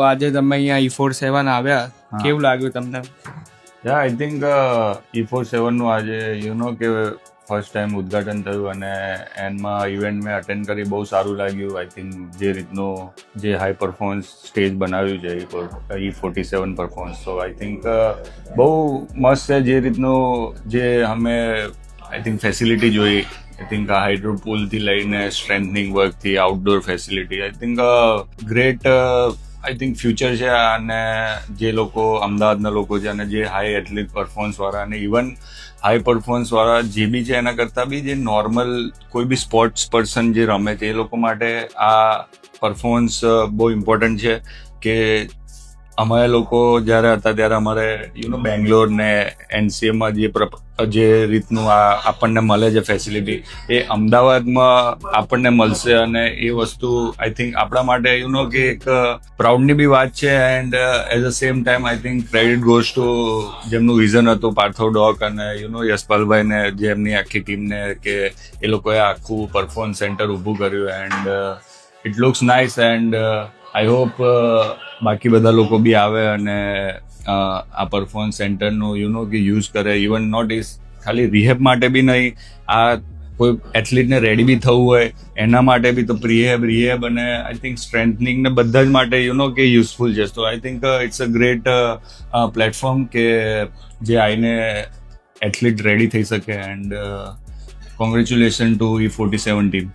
આજે તમે અહીંયા E47 આવ્યા, કેવું લાગ્યું તમને? આઈ થિંક E47 નું આજે કે ફર્સ્ટ ટાઈમ ઉદ્ઘાટન થયું અને એન્ડમાં ઇવેન્ટ મેં અટેન્ડ કરી, બહુ સારું લાગ્યું. આઈ થિંક જે રીતનું જે હાઈ પરફોર્મન્સ સ્ટેજ બનાવ્યું છે E47 પરફોર્મન્સ, તો આઈ થિંક બહુ મસ્ત છે. જે રીતનું જે અમે આઈ થિંક ફેસિલિટી જોઈ, આઈ થિંક હાઇડ્રો પુલથી લઈને સ્ટ્રેન્થનિંગ વર્કથી outdoor facility, I think great I think future છે. અને જે લોકો અમદાવાદના લોકો છે અને જે હાઈ એથ્લેટ પરફોર્મન્સવાળા અને ઇવન હાઈ પરફોર્મન્સવાળા જે બી છે, એના કરતાં બી જે નોર્મલ કોઈ બી સ્પોર્ટ્સ પર્સન જે રમે છે, એ લોકો માટે આ પરફોર્મન્સ બહુ ઇમ્પોર્ટન્ટ છે. કે અમારે લોકો જ્યારે હતા ત્યારે અમારે બેંગ્લોર ને NCAમાં જે રીતનું આપણને મળે છે ફેસિલિટી, એ અમદાવાદમાં આપણને મળશે. અને એ વસ્તુ આઈ થિંક આપણા માટે કે એક પ્રાઉડની બી વાત છે. And as a same time I think credit goes to જેમનું વિઝન હતું પાર્થવ ડોક અને યશપાલભાઈને, જે એમની આખી ટીમને, કે એ લોકોએ આખું પરફોર્મન્સ સેન્ટર ઊભું કર્યું. And it looks nice. And I hope બાકી બધા લોકો બી આવે અને આ પરફોર્મન્સ સેન્ટરનું કે યુઝ કરે. ઇવન નોટ ઇઝ ખાલી રિહેબ માટે બી નહીં, આ કોઈ એથ્લીટને રેડી બી થવું હોય એના માટે બી, તો રિહેબ અને આઈ થિંક સ્ટ્રેન્થનિંગ ને બધા જ માટે કે યુઝફુલ છે. તો I think it's a great platform કે જે આઈને એથ્લીટ રેડી થઈ શકે. And congratulation to E47 team.